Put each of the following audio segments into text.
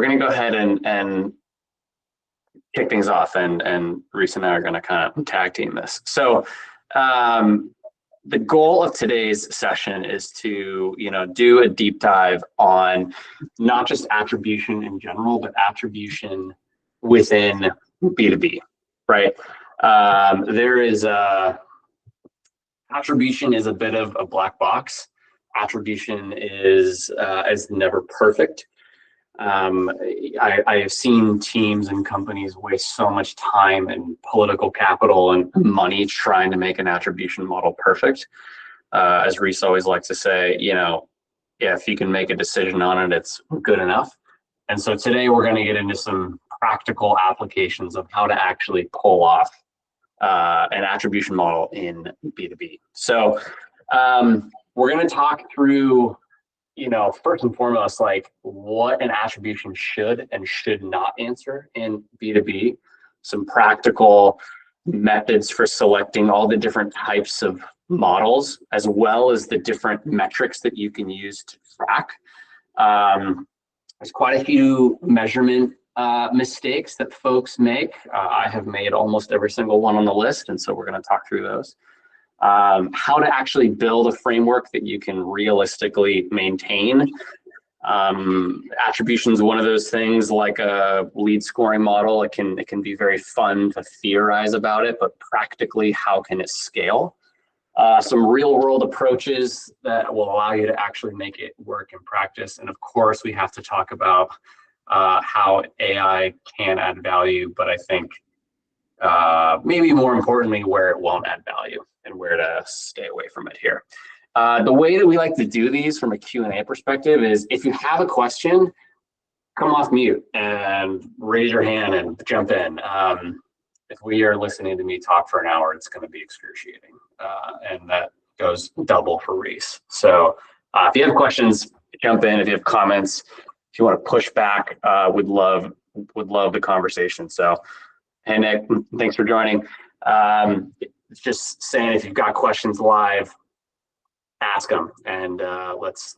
we're going to go ahead and kick things off, and Reese and I are going to kind of tag team this. So the goal of today's session is to, do a deep dive on not just attribution in general, but attribution within B2B, right? Attribution is a bit of a black box. Attribution is never perfect. I have seen teams and companies waste so much time and political capital and money trying to make an attribution model perfect. As Reese always likes to say, if you can make a decision on it, it's good enough. And so today we're going to get into some practical applications of how to actually pull off an attribution model in B2B. So we're going to talk through first and foremost, like what an attribution should and should not answer in B2B, some practical methods for selecting all the different types of models, as well as the different metrics that you can use to track. There's quite a few measurement mistakes that folks make. I have made almost every single one on the list, and so we're going to talk through those. How to actually build a framework that you can realistically maintain. Attribution is one of those things, like a lead scoring model. It can be very fun to theorize about it, but practically, how can it scale? Some real world approaches that will allow you to actually make it work in practice. And of course, we have to talk about how AI can add value, but I think maybe more importantly, where it won't add value and where to stay away from it here. The way that we like to do these from a Q&A perspective is, if you have a question, come off mute and raise your hand and jump in. If we are listening to me talk for an hour, it's going to be excruciating. And that goes double for Reese. So if you have questions, jump in. If you have comments, if you want to push back, would love the conversation. So, hey, Nick, thanks for joining. Just saying, if you've got questions live, ask them, and let's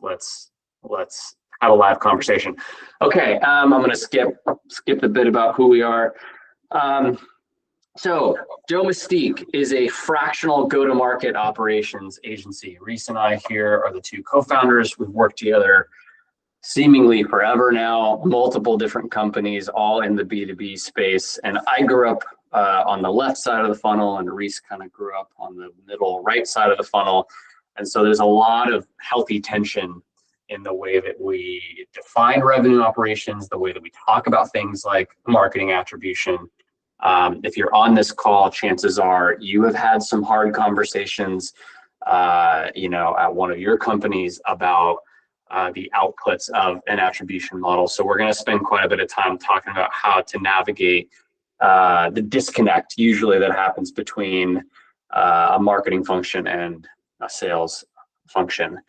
have a live conversation. Okay, I'm going to skip the bit about who we are. So, Joe Mystique is a fractional go-to-market operations agency. Reese and I here are the two co-founders. We've worked together seemingly forever now, multiple different companies, all in the B2B space. And I grew up on the left side of the funnel, and Reese kind of grew up on the middle right side of the funnel. And so there's a lot of healthy tension in the way that we define revenue operations, the way that we talk about things like marketing attribution. If you're on this call, chances are you have had some hard conversations, at one of your companies about the outputs of an attribution model. So we're going to spend quite a bit of time talking about how to navigate the disconnect usually that happens between a marketing function and a sales function.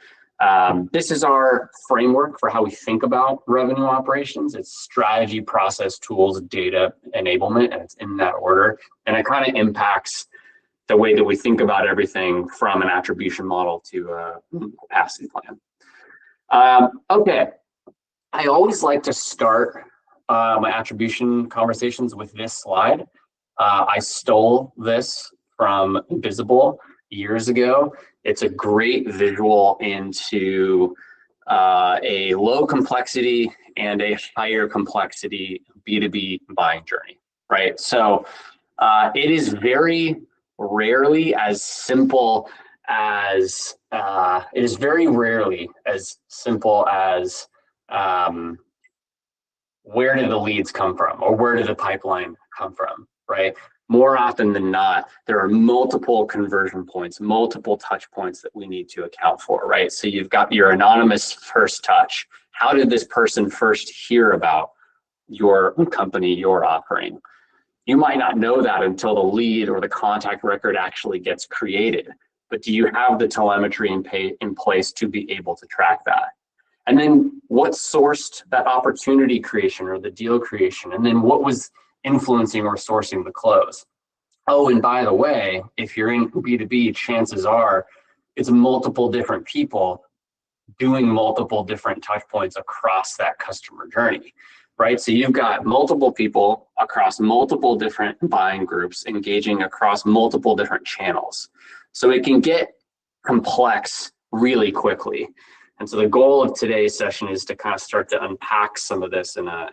This is our framework for how we think about revenue operations. It's strategy, process, tools, data, enablement, and it's in that order. And it kind of impacts the way that we think about everything from an attribution model to a capacity plan. Okay, I always like to start my attribution conversations with this slide. I stole this from Visible years ago. It's a great visual into a low complexity and a higher complexity B2B buying journey, right? So it is very rarely as simple as where did the leads come from, or where did the pipeline come from, right? More often than not, there are multiple conversion points, multiple touch points that we need to account for, right? So you've got your anonymous first touch. How did this person first hear about your company, your offering? You might not know that until the lead or the contact record actually gets created, but do you have the telemetry in place to be able to track that? And then what sourced that opportunity creation or the deal creation? And then what was influencing or sourcing the close? Oh, and by the way, if you're in B2B, chances are it's multiple different people doing multiple different touch points across that customer journey. right? So you've got multiple people across multiple different buying groups engaging across multiple different channels. So it can get complex really quickly. And so the goal of today's session is to kind of start to unpack some of this in a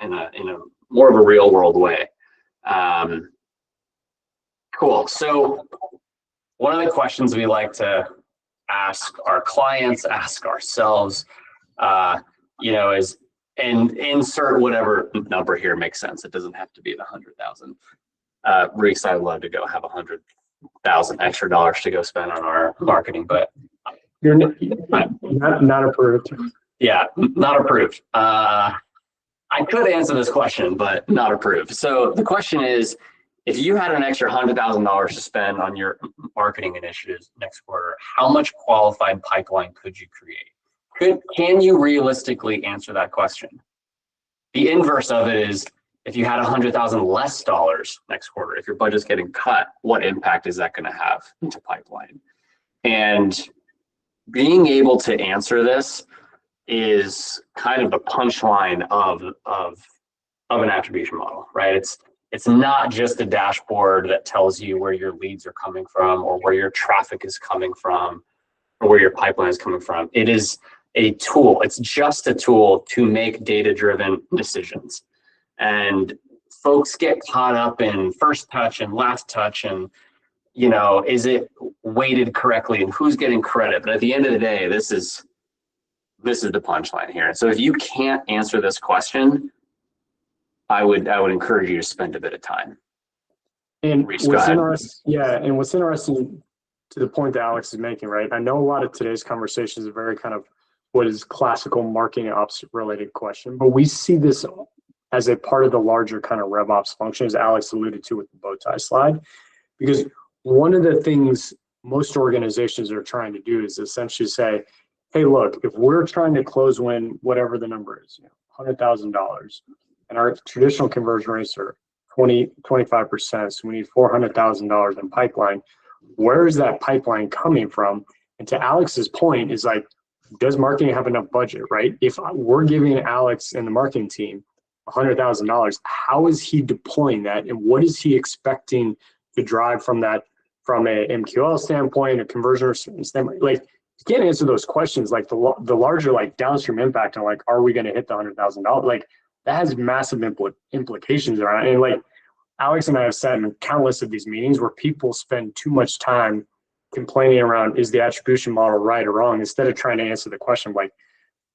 more of a real world way. Cool. So one of the questions we like to ask our clients, ask ourselves, is, and insert whatever number here makes sense. It doesn't have to be the 100,000. Reese, I'd love to go have 100,000 extra dollars to go spend on our marketing, but you're not approved. Yeah, not approved. I could answer this question, but not approved. So the question is, if you had an extra $100,000 to spend on your marketing initiatives next quarter, how much qualified pipeline could you create? Can you realistically answer that question? The inverse of it is, if you had $100,000 less dollars next quarter, if your budget's getting cut, what impact is that going to have into pipeline? And being able to answer this is kind of the punchline of an attribution model, right? It's not just a dashboard that tells you where your leads are coming from or where your traffic is coming from or where your pipeline is coming from. It is a tool. It's just a tool to make data-driven decisions. And folks get caught up in first touch and last touch and, is it weighted correctly and who's getting credit? But at the end of the day, this is the punchline here. So if you can't answer this question, I would encourage you to spend a bit of time. And what's interesting to the point that Alex is making, right? I know a lot of today's conversations are very kind of what is classical marketing ops related question, but we see this as a part of the larger kind of RevOps function, as Alex alluded to with the bow tie slide, because one of the things most organizations are trying to do is essentially say, hey, look, if we're trying to close win whatever the number is, $100,000, and our traditional conversion rates are 25%, so we need $400,000 in pipeline, where is that pipeline coming from? And to Alex's point is like, does marketing have enough budget, right? If we're giving Alex and the marketing team $100,000, how is he deploying that? And what is he expecting to drive from that, from a MQL standpoint, a conversion standpoint? Like, you can't answer those questions. Like the larger like downstream impact on like, are we going to hit the $100,000? Like that has massive implications around it. And like Alex and I have sat in countless of these meetings where people spend too much time complaining around, is the attribution model right or wrong, instead of trying to answer the question like,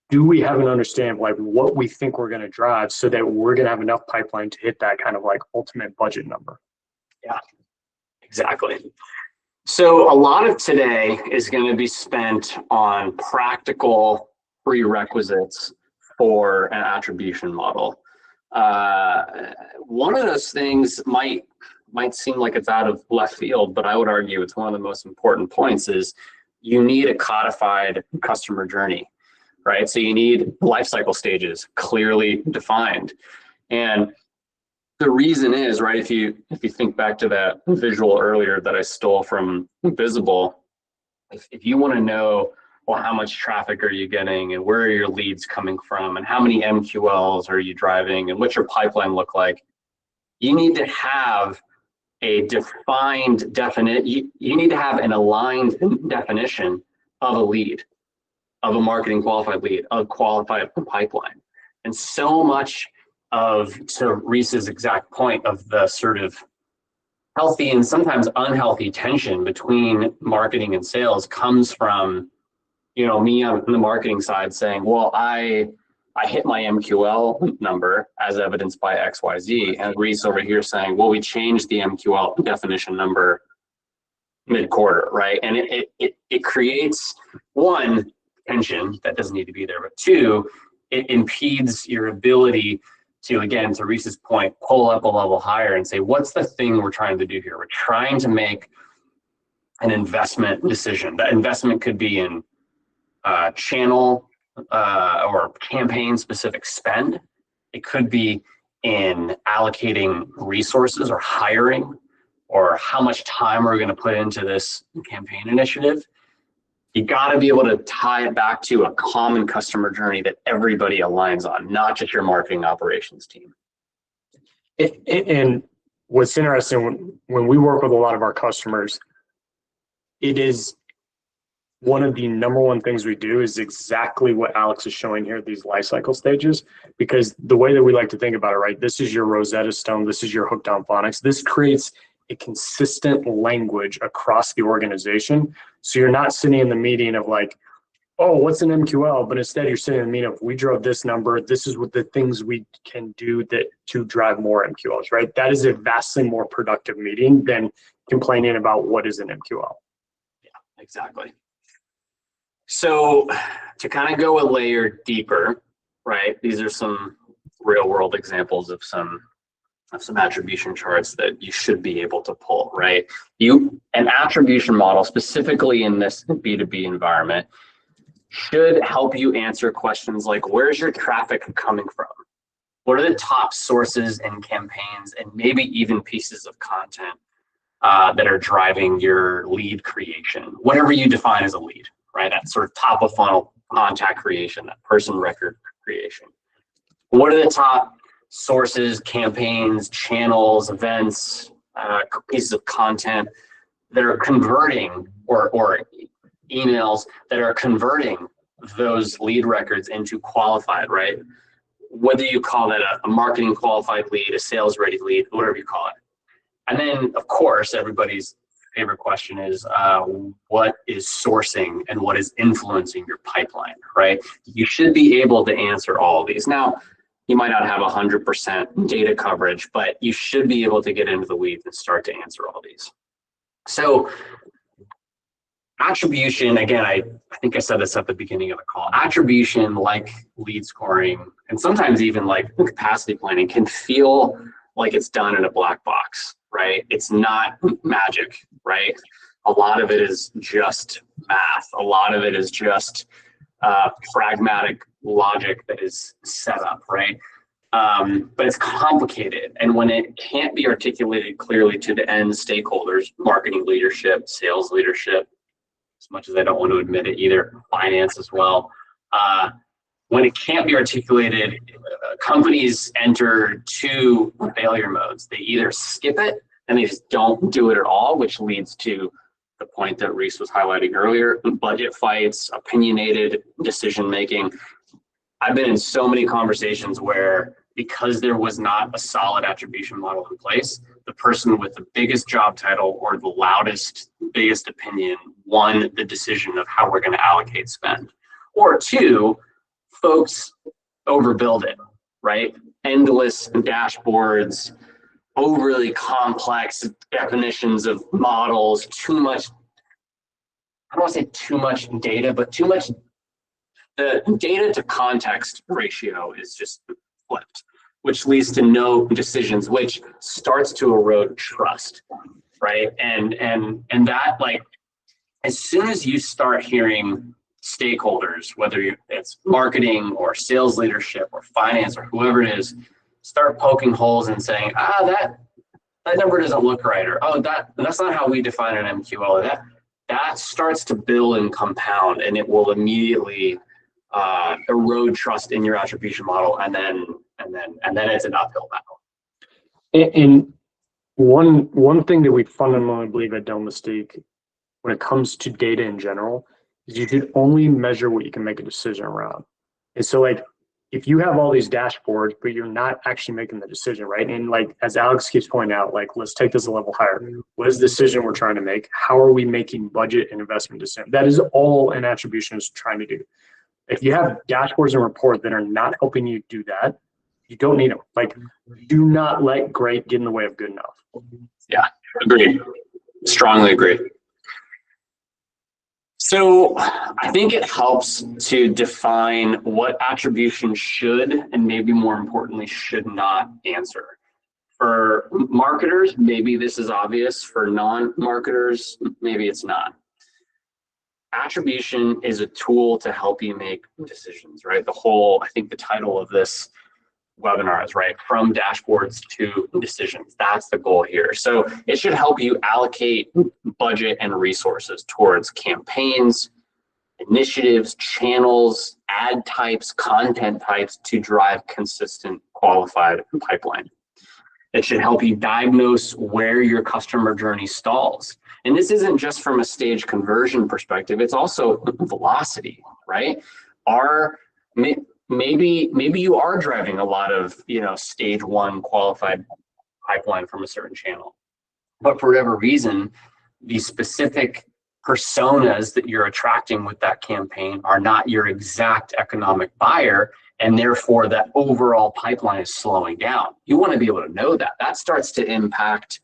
do we have an understanding of like what we think we're going to drive so that we're going to have enough pipeline to hit that kind of like ultimate budget number? Yeah, exactly. So a lot of today is going to be spent on practical prerequisites for an attribution model. One of those things might seem like it's out of left field, but I would argue it's one of the most important points is you need a codified customer journey, right? So you need life cycle stages clearly defined. And the reason is, right, if you think back to that visual earlier that I stole from Visible, if you want to know, well, how much traffic are you getting and where are your leads coming from and how many MQLs are you driving and what's your pipeline look like, you need to have a defined you need to have an aligned definition of a lead, of a marketing qualified lead, of qualified pipeline. And so much of, to Reese's exact point, of the sort of healthy and sometimes unhealthy tension between marketing and sales comes from, me on the marketing side saying, well, I hit my MQL number as evidenced by XYZ, and Reese over here saying, well, we changed the MQL definition number mid-quarter, right? And it creates, one, tension that doesn't need to be there, but two, it impedes your ability to, again, to Reese's point, pull up a level higher and say, what's the thing we're trying to do here? We're trying to make an investment decision. That investment could be in channel or campaign specific spend. It could be in allocating resources or hiring, or how much time we're going to put into this campaign initiative. you got to be able to tie it back to a common customer journey that everybody aligns on, not just your marketing operations team. And what's interesting, when we work with a lot of our customers, it is one of the number one things we do is exactly what Alex is showing here, these life cycle stages, because the way that we like to think about it, right? This is your Rosetta Stone. This is your hooked on phonics. This creates a consistent language across the organization. So you're not sitting in the meeting of like, oh, what's an MQL? But instead you're sitting in the meeting of, we drove this number. This is what the things we can do that to drive more MQLs, right? That is a vastly more productive meeting than complaining about what is an MQL. Yeah, exactly. So to kind of go a layer deeper, right? These are some real world examples of some attribution charts that you should be able to pull, right? An attribution model, specifically in this B2B environment, should help you answer questions like, where's your traffic coming from? What are the top sources and campaigns and maybe even pieces of content that are driving your lead creation? Whatever you define as a lead, right? That sort of top of funnel contact creation, that person record creation. What are the top sources, campaigns, channels, events, pieces of content that are converting, or emails that are converting those lead records into qualified, right? Whether you call that a marketing qualified lead, a sales ready lead, whatever you call it. And then, of course, everybody's favorite question is what is sourcing and what is influencing your pipeline, right? You should be able to answer all of these. Now, you might not have 100% data coverage, but you should be able to get into the weeds and start to answer all these. So attribution, again, I think I said this at the beginning of the call, attribution, like lead scoring, and sometimes even like capacity planning, can feel like it's done in a black box, right? It's not magic, right? A lot of it is just math. A lot of it is just pragmatic logic that is set up, right? But it's complicated. And when it can't be articulated clearly to the end stakeholders, marketing leadership, sales leadership, as much as I don't want to admit it either, finance as well. When it can't be articulated, companies enter two failure modes. They either skip it and they just don't do it at all, which leads to the point that Reese was highlighting earlier, budget fights, opinionated decision-making. I've been in so many conversations where, because there was not a solid attribution model in place, the person with the biggest job title or the loudest, biggest opinion won the decision of how we're going to allocate spend. Or two, folks overbuild it, right? Endless dashboards, overly complex definitions of models, too much, I don't want to say too much data, but too much, the data to context ratio is just flipped, which leads to no decisions, which starts to erode trust, right? And that, like, as soon as you start hearing stakeholders, whether it's marketing or sales leadership or finance or whoever it is, start poking holes and saying, that number doesn't look right, or that's not how we define an MQL. That starts to build and compound, and it will immediately erode trust in your attribution model, and then it's an uphill battle. And one thing that we fundamentally believe at Del Mystique, when it comes to data in general, is you should only measure what you can make a decision around. And so, like, if you have all these dashboards, but you're not actually making the decision, right? And like, as Alex keeps pointing out, like, let's take this a level higher. What is the decision we're trying to make? How are we making budget and investment decisions? That is all an attribution is trying to do. If you have dashboards and reports that are not helping you do that, you don't need them. Like, do not let great get in the way of good enough. Yeah, agreed. Strongly agree. So I think it helps to define what attribution should, and maybe more importantly, should not answer. For marketers, maybe this is obvious. For non-marketers, maybe it's not. Attribution is a tool to help you make decisions, right? I think the title of this webinar is, right, from dashboards to decisions. That's the goal here. So it should help you allocate budget and resources towards campaigns, initiatives, channels, ad types, content types to drive consistent qualified pipeline. It should help you diagnose where your customer journey stalls. And this isn't just from a stage conversion perspective, it's also velocity, right? Maybe you are driving a lot of, stage one qualified pipeline from a certain channel, but for whatever reason, the specific personas that you're attracting with that campaign are not your exact economic buyer, and therefore that overall pipeline is slowing down. You want to be able to know that. That starts to impact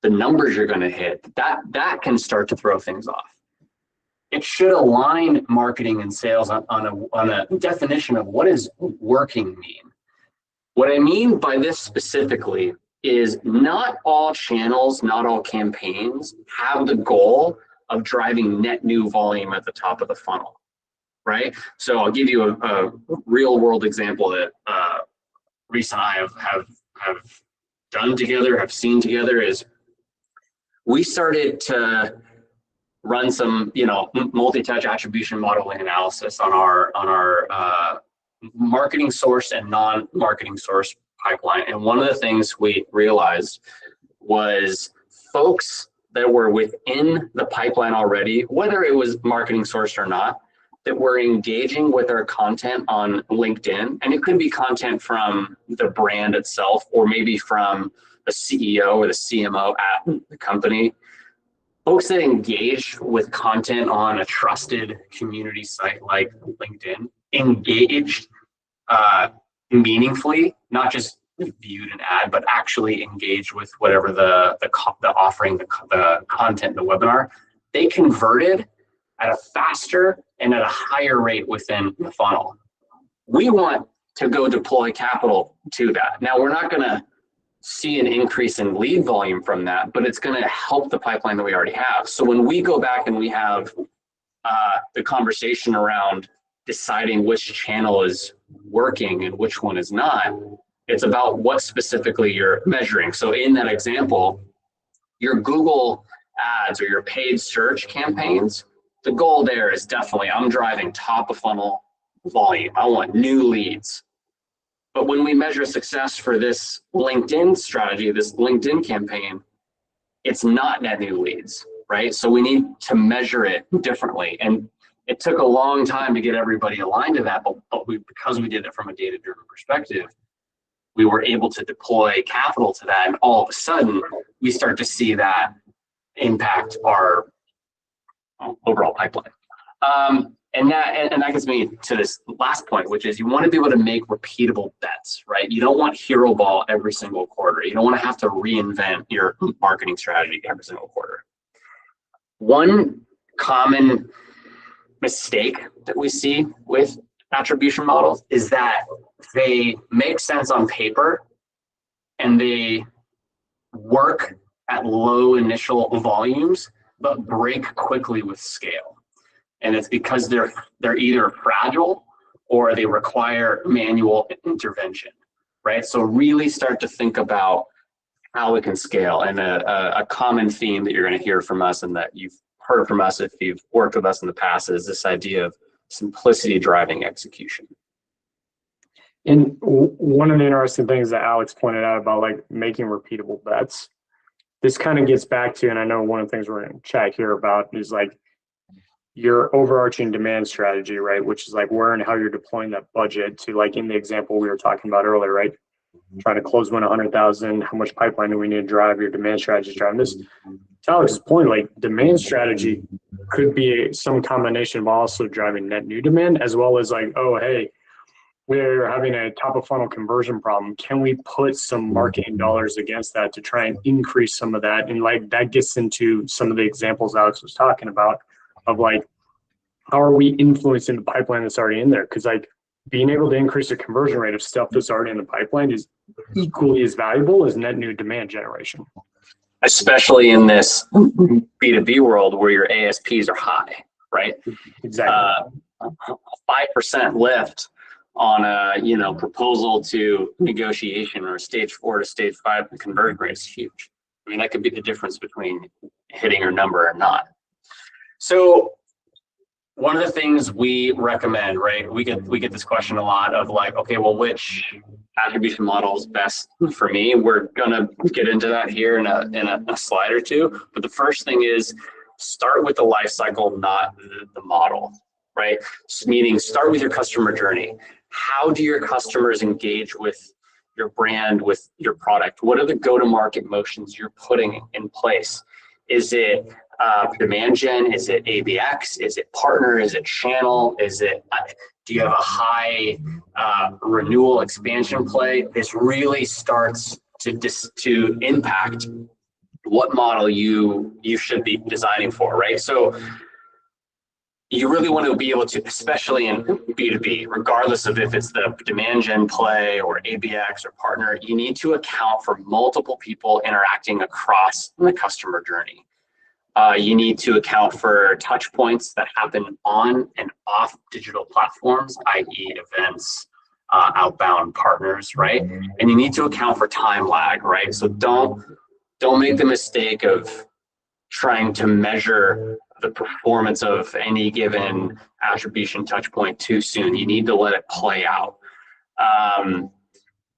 the numbers you're going to hit. That can start to throw things off. It should align marketing and sales on a definition of what does working mean. What I mean by this specifically is not all channels, not all campaigns have the goal of driving net new volume at the top of the funnel, right? So I'll give you a real world example that Reese and I have done together, have seen together, is we started to run some, multi-touch attribution modeling analysis on our marketing source and non-marketing source pipeline. And one of the things we realized was folks that were within the pipeline already, whether it was marketing sourced or not, that were engaging with our content on LinkedIn. And it could be content from the brand itself, or maybe from the CEO or the CMO at the company. Folks that engage with content on a trusted community site like LinkedIn, engaged meaningfully, not just viewed an ad, but actually engaged with whatever the offering, the content, the webinar. They converted at a faster and at a higher rate within the funnel. We want to go deploy capital to that. Now, we're not going to see an increase in lead volume from that, but it's going to help the pipeline that we already have. So when we go back and we have the conversation around deciding which channel is working and which one is not, it's about what specifically you're measuring. So in that example, your Google ads or your paid search campaigns, the goal there is definitely, I'm driving top of funnel volume. I want new leads. But when we measure success for this LinkedIn strategy, this LinkedIn campaign, it's not net new leads, right? So we need to measure it differently. And it took a long time to get everybody aligned to that, but because we did it from a data-driven perspective, we were able to deploy capital to that. And all of a sudden, we start to see that impact our overall pipeline. And that gets me to this last point, which is you want to be able to make repeatable bets, right? You don't want hero ball every single quarter. You don't want to have to reinvent your marketing strategy every single quarter. One common mistake that we see with attribution models is that they make sense on paper and they work at low initial volumes, but break quickly with scale. And it's because they're either fragile or they require manual intervention, right? So really start to think about how it can scale. And a common theme that you're going to hear from us, and that you've heard from us if you've worked with us in the past, is this idea of simplicity driving execution. And one of the interesting things that Alex pointed out about like making repeatable bets, this kind of gets back to, and I know one of the things we're going to chat here about is like your overarching demand strategy, right? Which is like where and how you're deploying that budget to, like in the example we were talking about earlier, right? Trying to close 100,000, how much pipeline do we need to drive? Your demand strategy is driving this. To Alex's point, like demand strategy could be some combination of also driving net new demand, as well as like, oh, hey, we're having a top of funnel conversion problem. Can we put some marketing dollars against that to try and increase some of that? And like that gets into some of the examples Alex was talking about of like, how are we influencing the pipeline that's already in there? Because like being able to increase the conversion rate of stuff that's already in the pipeline is equally as valuable as net new demand generation. Especially in this B2B world where your ASPs are high, right? Exactly. 5% lift on a proposal to negotiation or stage 4 to stage 5 conversion rate is huge. I mean, that could be the difference between hitting your number or not. So one of the things we recommend, right? We get this question a lot of like, okay, well, which attribution model is best for me? We're gonna get into that here in a slide or two. But the first thing is start with the life cycle, not the model, right? Meaning start with your customer journey. How do your customers engage with your brand, with your product? What are the go-to-market motions you're putting in place? Is it demand gen? Is it ABX? Is it partner? Is it channel? Is it do you have a high renewal expansion play? This really starts to impact what model you should be designing for, right? So you really want to be able to, especially in B2B, regardless of if it's the demand gen play or ABX or partner, you need to account for multiple people interacting across the customer journey. You need to account for touch points that happen on and off digital platforms, i.e. events, outbound partners, right? And you need to account for time lag, right? So don't make the mistake of trying to measure the performance of any given attribution touch point too soon. You need to let it play out.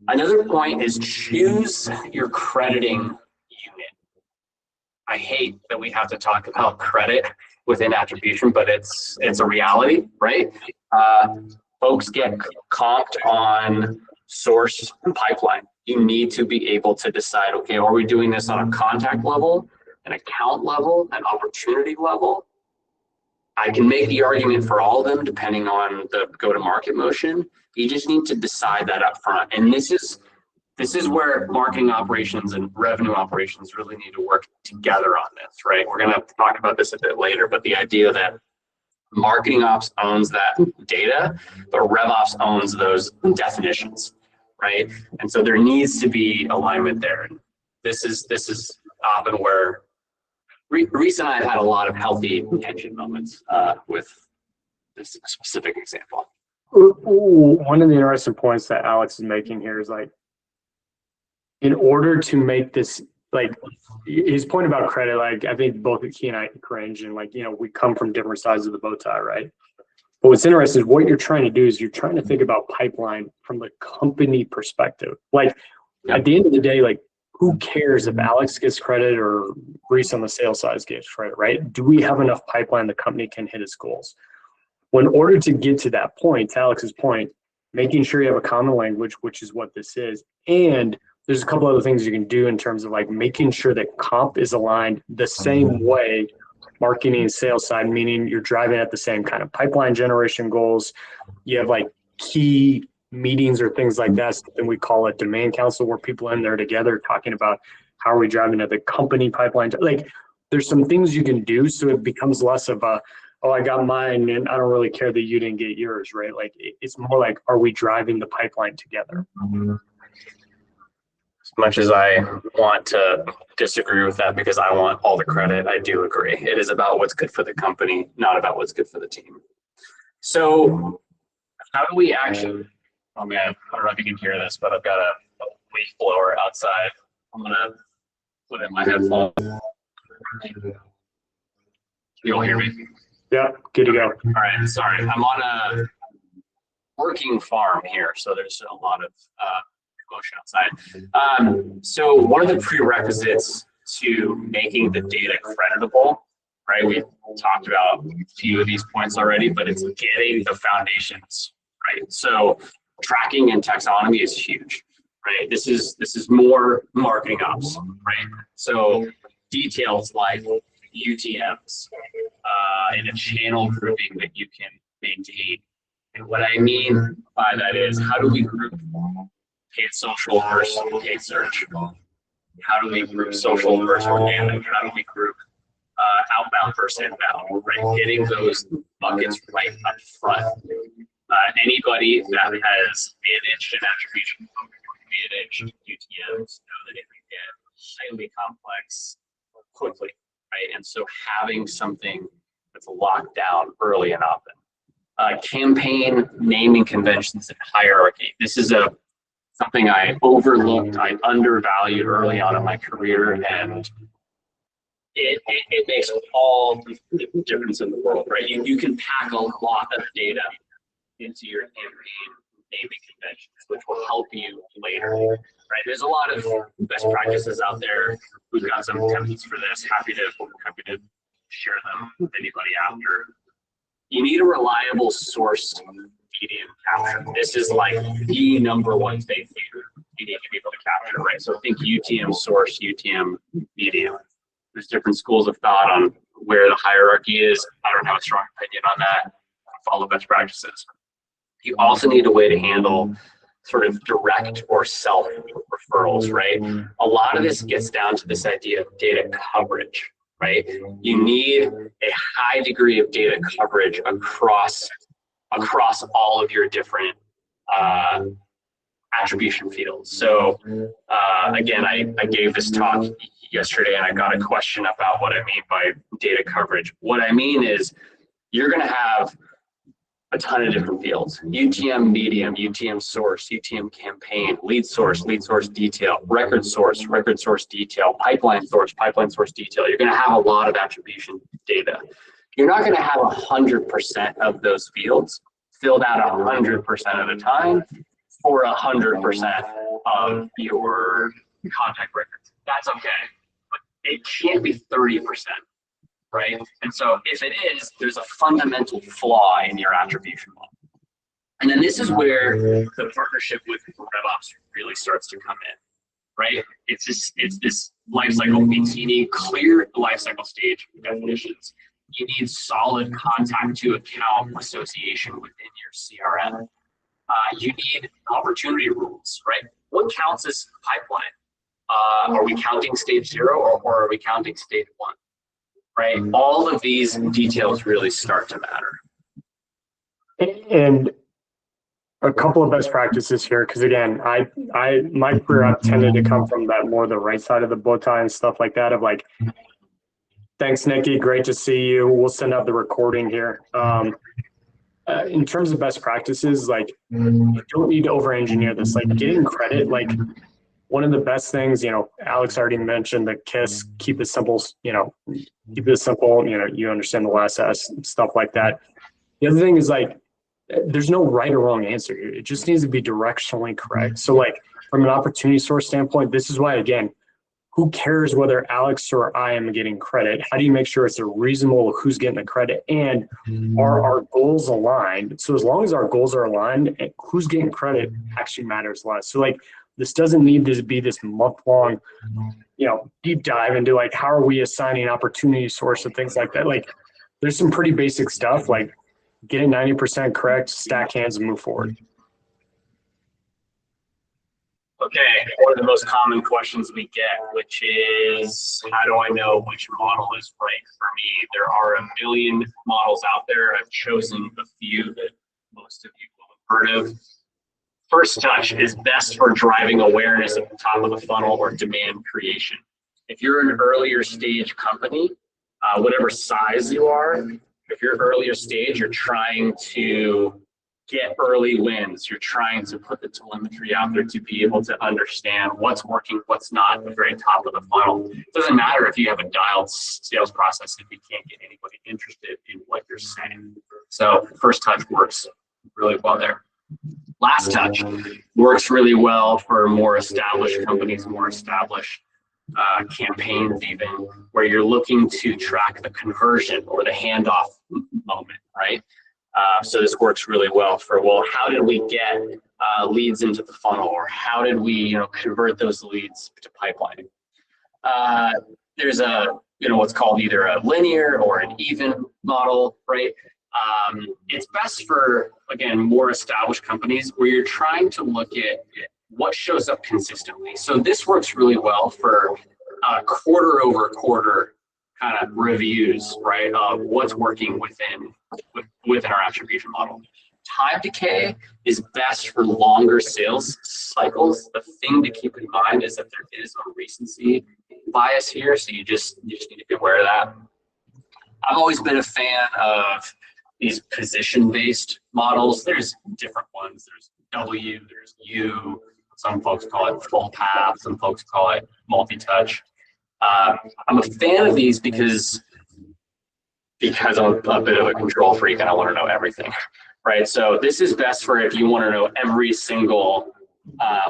Another point is choose your crediting unit. I hate that we have to talk about credit within attribution, but it's a reality, right? Folks get comped on source and pipeline. You need to be able to decide, okay, are we doing this on a contact level, an account level, an opportunity level? I can make the argument for all of them depending on the go-to-market motion. You just need to decide that up front. And this is where marketing operations and revenue operations really need to work together on this, right? We're going to talk about this a bit later, but the idea that marketing ops owns that data, but RevOps owns those definitions, right? And so there needs to be alignment there. And this is often where Reese and I have had a lot of healthy tension moments with this specific example. One of the interesting points that Alex is making here is like, in order to make this, like his point about credit, like I think both he and I cringe, and like, you know, we come from different sides of the bow tie, right? But what's interesting is what you're trying to do is you're trying to think about pipeline from the company perspective. Like at the end of the day, like who cares if Alex gets credit or Reese on the sales side gets credit, right? Do we have enough pipeline the company can hit its goals? Well, in order to get to that point, to Alex's point, making sure you have a common language, which is what this is, and there's a couple other things you can do in terms of like making sure that comp is aligned the same way, marketing and sales side, meaning you're driving at the same kind of pipeline generation goals. You have like key meetings or things like that, and we call it demand council, where people in there together talking about how are we driving at the company pipeline. Like there's some things you can do so it becomes less of a, oh, I got mine and I don't really care that you didn't get yours, right? Like it's more like, are we driving the pipeline together? As much as I want to disagree with that because I want all the credit, I do agree. It is about what's good for the company, not about what's good for the team. So how do we actually, oh man, I don't know if you can hear this, but I've got a leaf blower outside. I'm going to put in my headphones. You'll hear me? Yeah, good to go. All right, sorry. I'm on a working farm here, so there's a lot of motion outside. So one of the prerequisites to making the data creditable, right? We've talked about a few of these points already, but it's getting the foundations right. So tracking and taxonomy is huge, right? This is more marketing ops, right? So details like UTMs and a channel grouping that you can maintain. And what I mean by that is, how do we group paid social versus paid search? How do we group social versus organic? How do we group outbound versus inbound, right? Getting those buckets right up front. Anybody that has managed an attribution program, managed UTMs, know that it can get highly complex quickly, right? And so having something that's locked down early and often. Campaign naming conventions and hierarchy. This is something I overlooked, I undervalued early on in my career, and it makes all the difference in the world, right? You can pack a lot of data into your campaign naming conventions, which will help you later, right? There's a lot of best practices out there. We've got some templates for this. Happy to share them with anybody after. You need a reliable source medium capture. This is like the number one thing you need to be able to capture, right? So think UTM source, UTM medium. There's different schools of thought on where the hierarchy is. I don't have a strong opinion on that. Follow best practices. You also need a way to handle sort of direct or self referrals, right? A lot of this gets down to this idea of data coverage, right? You need a high degree of data coverage across all of your different attribution fields. So again, I gave this talk yesterday and I got a question about what I mean by data coverage. What I mean is you're going to have a ton of different fields: UTM medium, UTM source, UTM campaign, lead source detail, record source detail, pipeline source detail. You're going to have a lot of attribution data. You're not going to have 100% of those fields filled out 100% of the time for 100% of your contact records. That's okay, but it can't be 30%. Right? And so if it is, there's a fundamental flaw in your attribution model. And then this is where the partnership with RevOps really starts to come in, right? It's this lifecycle piece. You need clear lifecycle stage definitions. You need solid contact to account association within your CRM. You need opportunity rules, right? What counts as pipeline? Are we counting stage 0 or are we counting stage 1? Right? All of these details really start to matter. And a couple of best practices here, because again, my career, I've tended to come from that more the right side of the bow tie and stuff like that of like, thanks, Nikki, great to see you. We'll send out the recording here. In terms of best practices, like you don't need to over-engineer this. Like getting credit, like one of the best things, Alex already mentioned the KISS, keep it simple, keep it simple, you understand the last S, stuff like that. The other thing is like, there's no right or wrong answer here. It just needs to be directionally correct. So like from an opportunity source standpoint, this is why, again, who cares whether Alex or I am getting credit? How do you make sure it's a reasonable who's getting the credit? And are our goals aligned? So as long as our goals are aligned, who's getting credit actually matters less. So like, this doesn't need to be this month-long, deep dive into like, how are we assigning opportunity source and things like that. Like there's some pretty basic stuff like getting 90% correct, stack hands and move forward. Okay, one of the most common questions we get, which is, how do I know which model is right for me? There are a million models out there. I've chosen a few that most of you will have heard of. First touch is best for driving awareness at the top of the funnel or demand creation. If you're an earlier stage company, whatever size you are, if you're earlier stage, you're trying to get early wins. You're trying to put the telemetry out there to be able to understand what's working, what's not at the very top of the funnel. It doesn't matter if you have a dialed sales process if you can't get anybody interested in what you're saying. So first touch works really well there. Last touch works really well for more established companies, more established campaigns even, where you're looking to track the conversion or the handoff moment, right? So this works really well for, well, how did we get leads into the funnel, or how did we convert those leads to pipeline? There's what's called either a linear or an even model, right? It's best for, again, more established companies where you're trying to look at what shows up consistently. So this works really well for quarter over quarter kind of reviews, right, of what's working within our attribution model. Time decay is best for longer sales cycles. The thing to keep in mind is that there is a recency bias here, so you just need to be aware of that. I've always been a fan of these position-based models. There's different ones. There's W, there's U. Some folks call it full path. Some folks call it multi-touch. I'm a fan of these because I'm a bit of a control freak and I want to know everything, right? So this is best for if you want to know every single,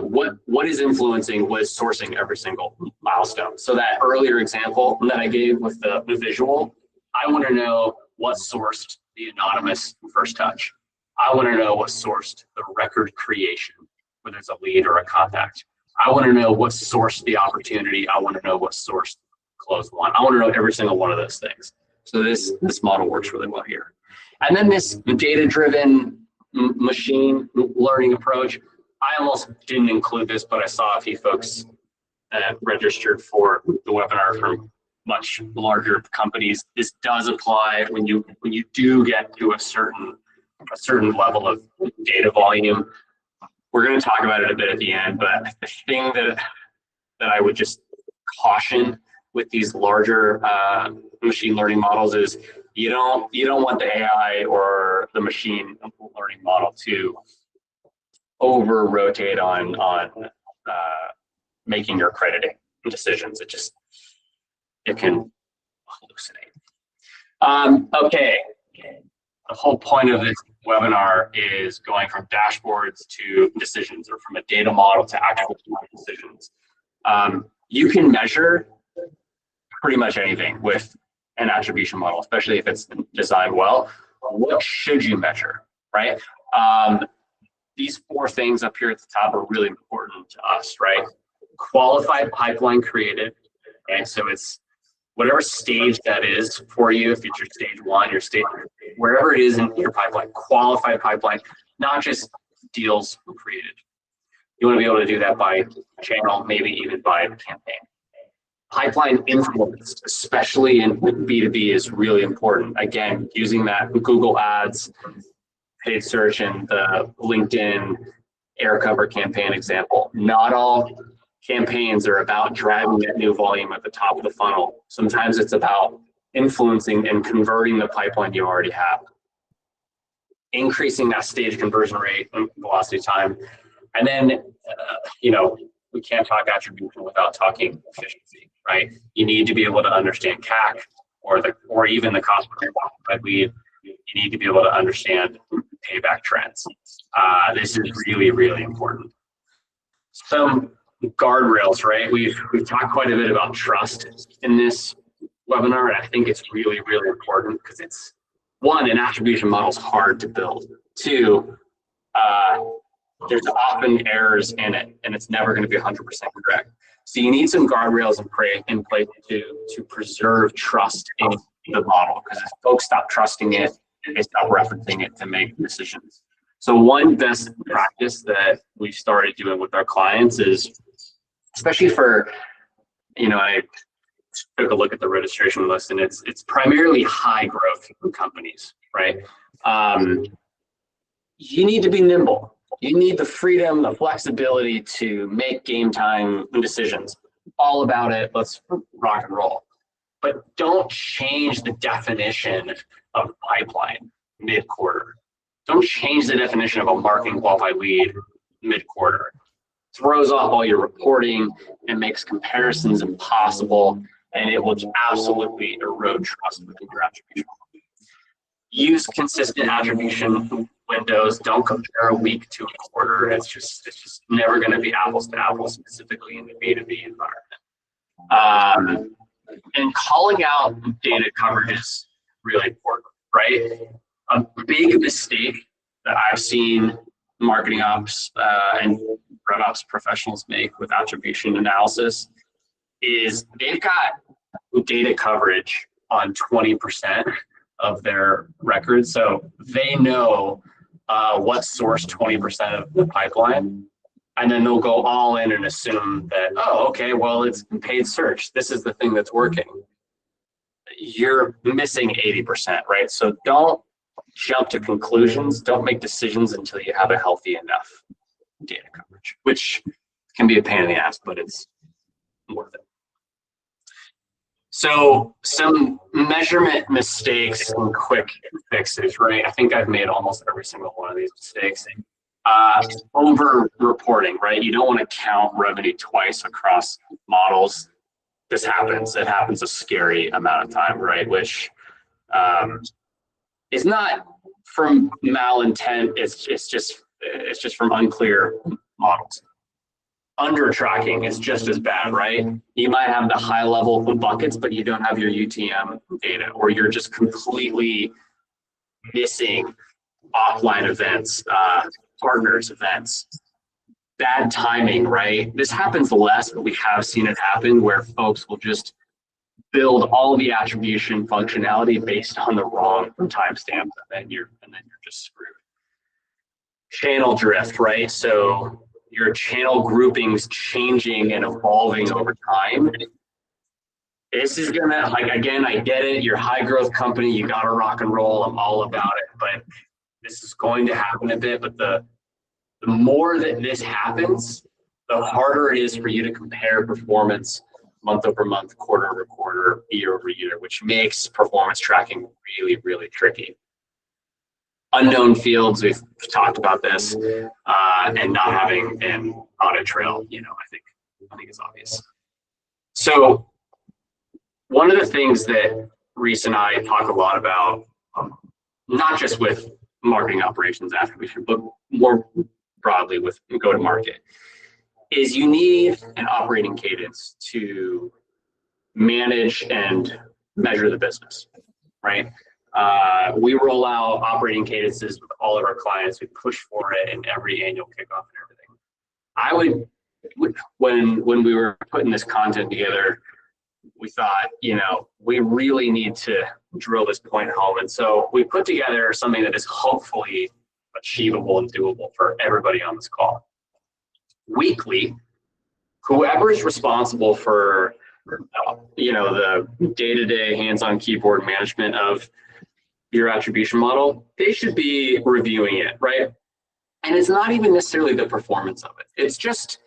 what is influencing, what is sourcing every single milestone. So that earlier example that I gave with the visual, I want to know what sourced the anonymous first touch. I want to know what sourced the record creation, whether it's a lead or a contact. I want to know what sourced the opportunity. I want to know what sourced close one. I want to know every single one of those things. So this model works really well here. And then this data-driven machine learning approach, I almost didn't include this, but I saw a few folks that registered for the webinar from much larger companies. This does apply when you do get to a certain level of data volume. We're going to talk about it a bit at the end, but the thing that I would just caution with these larger machine learning models is you don't want the AI or the machine learning model to over rotate on making your crediting decisions. It can hallucinate. Okay, the whole point of this webinar is going from dashboards to decisions, or from a data model to actual decisions. You can measure pretty much anything with an attribution model, especially if it's designed well. What should you measure, right? These 4 things up here at the top are really important to us, right? Qualified pipeline created, right? So it's whatever stage that is for you, if it's your stage 1, your stage, wherever it is in your pipeline, qualified pipeline, not just deals created. You want to be able to do that by channel, maybe even by campaign. Pipeline influence, especially in B2B, is really important. Again, using that Google Ads, paid search, and the LinkedIn air cover campaign example. Not all campaigns are about driving that new volume at the top of the funnel. Sometimes it's about influencing and converting the pipeline you already have. Increasing that stage conversion rate and velocity time. And then, we can't talk attribution without talking efficiency, right? You need to be able to understand CAC or even the cost per qualified lead. You need to be able to understand payback trends. This is really, really important. Some guardrails, right? We've talked quite a bit about trust in this webinar, and I think it's really, really important because it's, 1, an attribution model is hard to build. 2, there's often errors in it, and it's never going to be 100% correct. So you need some guardrails in place to preserve trust in the model, because if folks stop trusting it, they stop referencing it to make decisions. So one best practice that we started doing with our clients is, especially for, I took a look at the registration list, and it's primarily high growth companies, right? You need to be nimble. You need the freedom, the flexibility to make game time decisions. All about it. Let's rock and roll. But don't change the definition of pipeline mid-quarter. Don't change the definition of a marketing qualified lead mid-quarter. Throws off all your reporting and makes comparisons impossible, and it will absolutely erode trust within your attribution. Use consistent attribution windows. Don't compare a week to a quarter. It's just never going to be apples to apples, specifically in the B2B environment. And calling out data coverage is really important, right? A big mistake that I've seen marketing ops and RevOps professionals make with attribution analysis is they've got data coverage on 20% of their records. So they know what sourced 20% of the pipeline, and then they'll go all in and assume that, oh, okay, well, it's paid search. This is the thing that's working. You're missing 80%, right? So don't jump to conclusions. Don't make decisions until you have a healthy enough data coverage, which can be a pain in the ass, but it's worth it. So some measurement mistakes and quick fixes, right? I think I've made almost every single one of these mistakes. Over reporting, right? You don't want to count revenue twice across models. this happens. It happens a scary amount of time, right? Which is not from malintent. It's just from unclear models. Under tracking is just as bad, right? You might have the high level buckets, but you don't have your UTM data, or you're just completely missing offline events, partners events. Bad timing, right? This happens less, but we have seen it happen where folks will just build all the attribution functionality based on the wrong timestamp, and then you're just screwed. Channel drift, right? So your channel groupings changing and evolving over time. This is gonna, like, again, I get it. You're a high growth company, you gotta rock and roll. I'm all about it, but this is going to happen a bit. But the more that this happens, the harder it is for you to compare performance month over month, quarter over quarter, year over year, which makes performance tracking really, really tricky. Unknown fields, we've talked about this, and not having an audit trail, I think is obvious. So one of the things that Reese and I talk a lot about, not just with marketing operations attribution, but more broadly with go-to-market, is you need an operating cadence to manage and measure the business, right? We roll out operating cadences with all of our clients. We push for it in every annual kickoff and everything. When we were putting this content together, we thought, we really need to drill this point home. And so we put together something that is hopefully achievable and doable for everybody on this call. Weekly, whoever is responsible for, the day-to-day hands-on keyboard management of your attribution model, they should be reviewing it, right? And it's not even necessarily the performance of it. It's just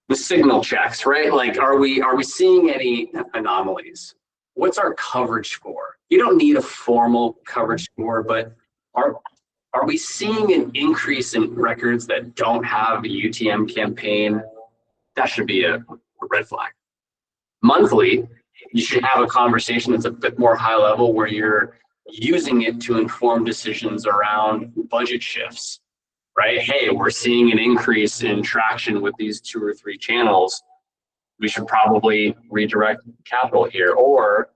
the signal checks, right? Like, are we seeing any anomalies? What's our coverage score? You don't need a formal coverage score, but are we seeing an increase in records that don't have a UTM campaign? That should be a red flag. Monthly, you should have a conversation that's a bit more high level where you're using it to inform decisions around budget shifts, right? Hey, we're seeing an increase in traction with these 2 or 3 channels. We should probably redirect capital here. Or,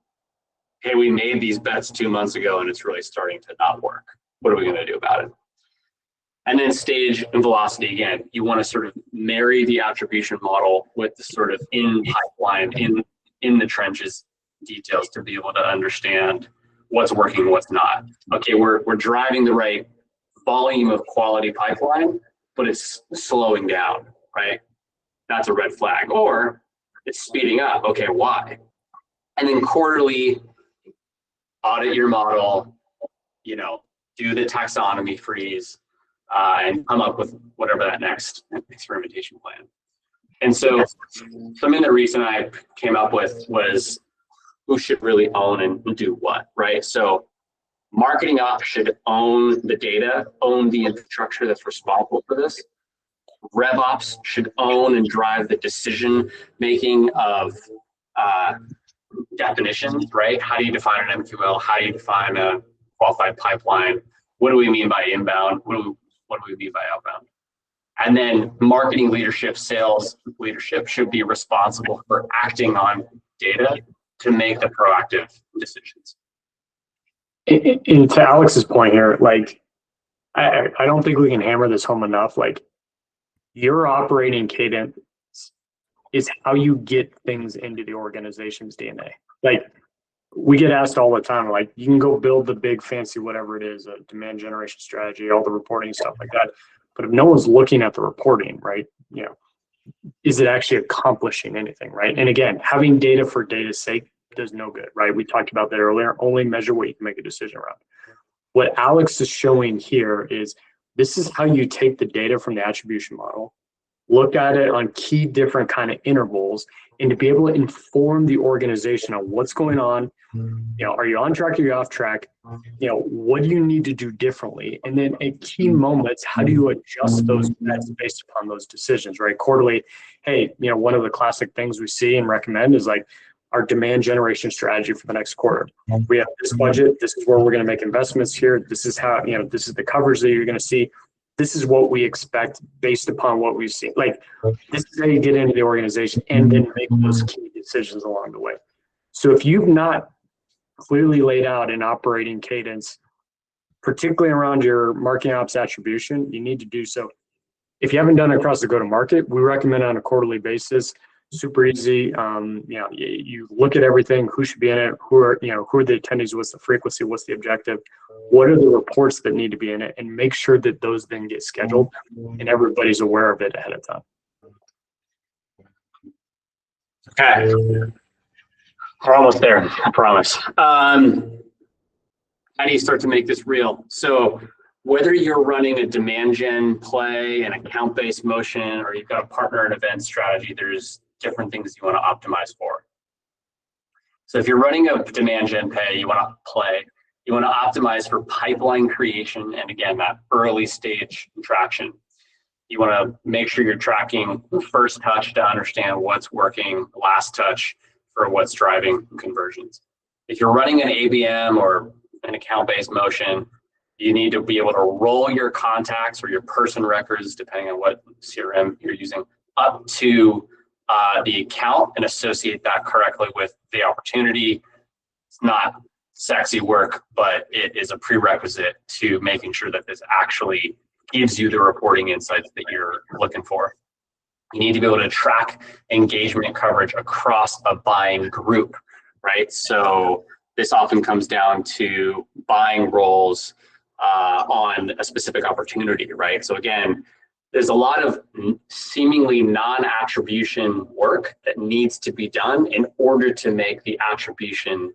hey, we made these bets 2 months ago and it's really starting to not work. What are we going to do about it? And then stage and velocity again. You want to sort of marry the attribution model with the sort of in pipeline, in the trenches details to be able to understand what's working and what's not. Okay, we're driving the right volume of quality pipeline, but it's slowing down, right? That's a red flag. Or it's speeding up. Okay, why? And then quarterly, audit your model, do the taxonomy freeze, and come up with whatever that next experimentation plan. And so something that Reese and I came up with was who should really own and do what, right? So marketing ops should own the data, own the infrastructure that's responsible for this. RevOps should own and drive the decision making of definitions, right? How do you define an MQL? How do you define a qualified pipeline? What do we mean by inbound? What do we mean by outbound? And then marketing leadership, sales leadership should be responsible for acting on data to make the proactive decisions. And to Alex's point here, like, I don't think we can hammer this home enough. Like, your operating cadence is how you get things into the organization's DNA. Like, we get asked all the time, like, you can go build the big fancy whatever it is, a demand generation strategy, all the reporting stuff like that. But if no one's looking at the reporting, right, is it actually accomplishing anything, right? And again, having data for data's sake does no good, right? We talked about that earlier. Only measure what you can make a decision around. What Alex is showing here is this is how you take the data from the attribution model, look at it on key different kind of intervals, and to be able to inform the organization on what's going on. Are you on track? Are you off track? What do you need to do differently? And then at key moments, how do you adjust those bets based upon those decisions, right? Quarterly, hey, one of the classic things we see and recommend is like our demand generation strategy for the next quarter. We have this budget. This is where we're going to make investments here. This is how, this is the coverage that you're going to see. This is what we expect based upon what we've seen. Like, this is how you get into the organization and then make those key decisions along the way. So if you've not clearly laid out an operating cadence, particularly around your marketing ops attribution, you need to do so. If you haven't done it across the go-to-market, we recommend on a quarterly basis. Super easy. You look at everything, who should be in it, who are the attendees, what's the frequency, what's the objective, what are the reports that need to be in it, and make sure that those then get scheduled and everybody's aware of it ahead of time. Okay. We're almost there, I promise. How do you start to make this real? So whether you're running a demand gen play, an account-based motion, or you've got a partner and event strategy, there's different things you want to optimize for. So if you're running a demand gen play, you want to optimize for pipeline creation, and again, that early stage traction. You want to make sure you're tracking first touch to understand what's working, last touch for what's driving conversions. If you're running an ABM or an account-based motion, you need to be able to roll your contacts or your person records, depending on what CRM you're using, up to the account and associate that correctly with the opportunity. It's not sexy work, but it is a prerequisite to making sure that this actually gives you the reporting insights that you're looking for. You need to be able to track engagement coverage across a buying group, right? So this often comes down to buying roles on a specific opportunity, right? So again, there's a lot of seemingly non-attribution work that needs to be done in order to make the attribution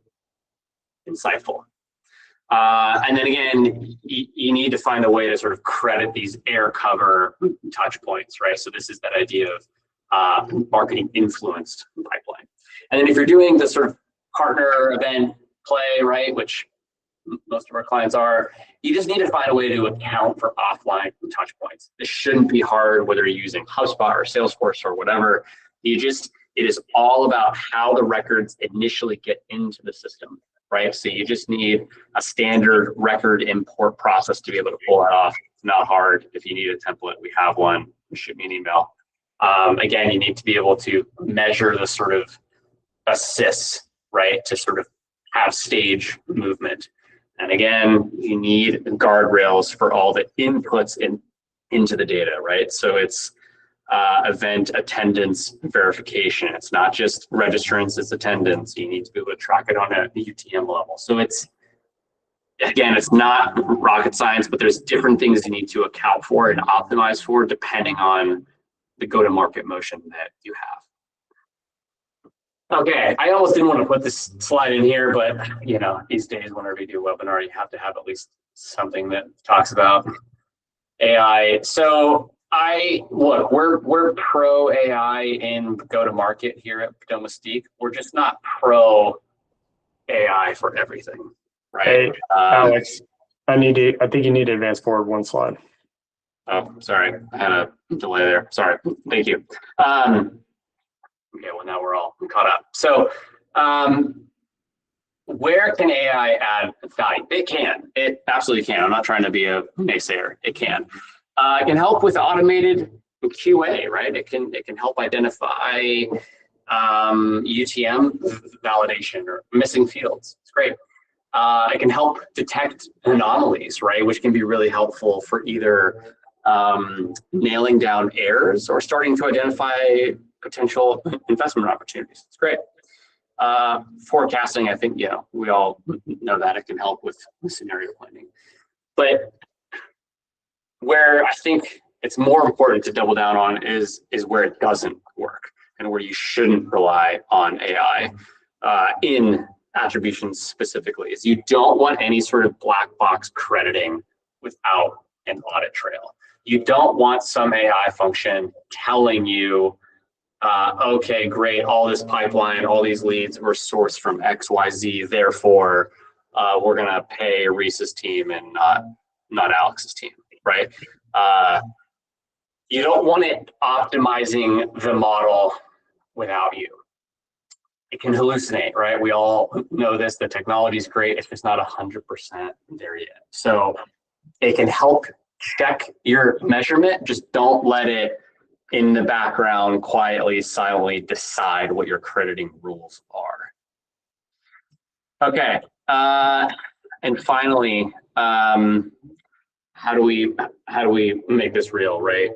insightful. And then again, you need to find a way to sort of credit these air cover touch points, right? So this is that idea of marketing influenced pipeline. And then if you're doing the sort of partner event play, right, which most of our clients are, you just need to find a way to account for offline touch points. This shouldn't be hard, whether you're using HubSpot or Salesforce or whatever. It is all about how the records initially get into the system, right? So you just need a standard record import process to be able to pull that off. It's not hard. If you need a template, we have one. Shoot me an email. Again, you need to be able to measure the sort of assists, right, to sort of have stage movement. And again, you need guardrails for all the inputs into the data, right? So it's event attendance verification. It's not just registrants, it's attendance. You need to be able to track it on a UTM level. So it's not rocket science, but there's different things you need to account for and optimize for depending on the go-to-market motion that you have. Okay, I almost didn't want to put this slide in here, but these days whenever you do a webinar, you have to have at least something that talks about AI. So we're pro AI in go-to-market here at Domestique. We're just not pro AI for everything, right? Hey, Alex, I think you need to advance forward one slide. Oh, sorry, I had a delay there. Sorry, thank you. Okay, well now we're all caught up. So where can AI add value? It can. It absolutely can. I'm not trying to be a naysayer. It can. It can help with automated QA, right? It can help identify UTM validation or missing fields. It's great. It can help detect anomalies, right? Which can be really helpful for either nailing down errors or starting to identify potential investment opportunities. It's great. Forecasting, I think, we all know that it can help with scenario planning. But where I think it's more important to double down on is where it doesn't work and where you shouldn't rely on AI in attribution specifically, is you don't want any sort of black box crediting without an audit trail. You don't want some AI function telling you Okay, great. All this pipeline, all these leads were sourced from XYZ. Therefore, we're going to pay Reese's team and not Alex's team, right? You don't want it optimizing the model without you. It can hallucinate, right? We all know this. The technology is great if it's not 100% there yet. So it can help check your measurement. Just don't let it in the background quietly, silently decide what your crediting rules are. Okay, and finally, how do we make this real, right?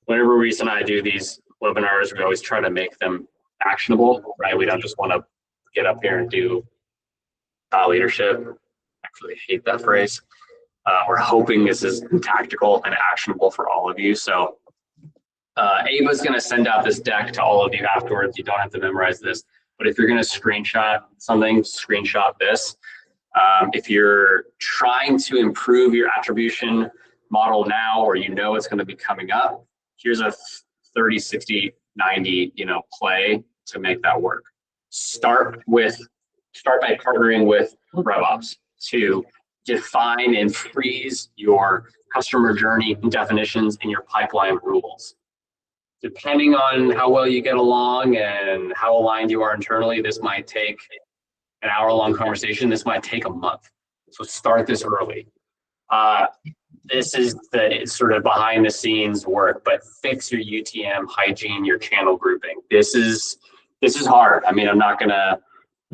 Whenever Reese and I do these webinars, we always try to make them actionable, right? We don't just want to get up here and do leadership. I actually hate that phrase. We're hoping this is tactical and actionable for all of you. So Ava's going to send out this deck to all of you afterwards. You don't have to memorize this, but if you're going to screenshot something, screenshot this. If you're trying to improve your attribution model now, or you know it's going to be coming up, here's a 30, 60, 90, play to make that work. Start by partnering with RevOps to define and freeze your customer journey definitions and your pipeline rules. Depending on how well you get along and how aligned you are internally, this might take an hour-long conversation. This might take a month. So start this early. This is the sort of behind-the-scenes work, but fix your UTM hygiene, your channel grouping. This is hard. I mean, I'm not gonna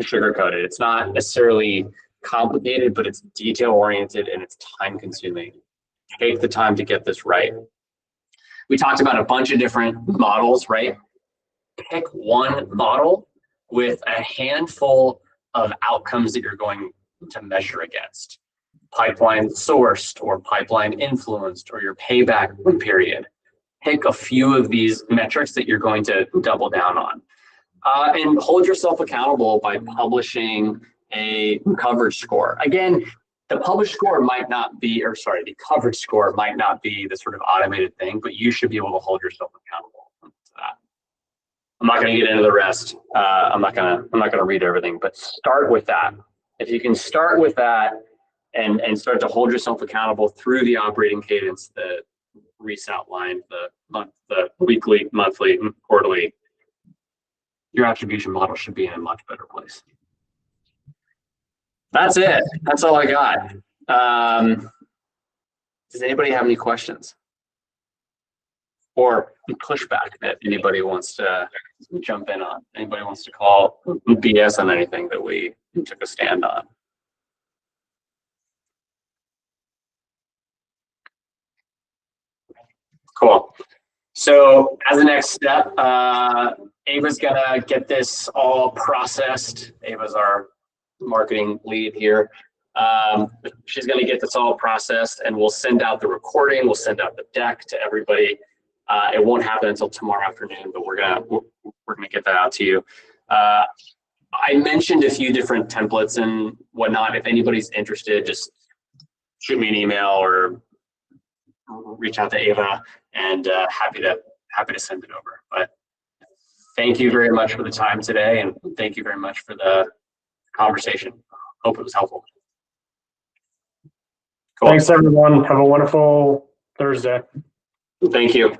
sugarcoat it. It's not necessarily complicated, but it's detail-oriented and it's time-consuming. Take the time to get this right. We talked about a bunch of different models, right? Pick one model with a handful of outcomes that you're going to measure against. Pipeline sourced or pipeline influenced or your payback period. Pick a few of these metrics that you're going to double down on. And hold yourself accountable by publishing a coverage score. Again, the published score might not be, the coverage score might not be the sort of automated thing, but you should be able to hold yourself accountable to that. I'm not going to get into the rest. I'm not going to read everything, but start with that. If you can start with that and start to hold yourself accountable through the operating cadence that Reese outlined, the weekly, monthly, quarterly, your attribution model should be in a much better place. That's it. That's all I got. Does anybody have any questions or pushback that anybody wants to jump in on? Anybody wants to call BS on anything that we took a stand on? Cool. So as a next step, Ava's gonna get this all processed. Ava's our marketing lead here. She's going to get this all processed and we'll send out the recording. We'll send out the deck to everybody. It won't happen until tomorrow afternoon, but we're gonna get that out to you. I mentioned a few different templates and whatnot. If anybody's interested, just shoot me an email or reach out to Ava, and happy to send it over. But thank you very much for the time today, and thank you very much for the conversation. Hope it was helpful. Cool. Thanks, everyone. Have a wonderful Thursday. Thank you.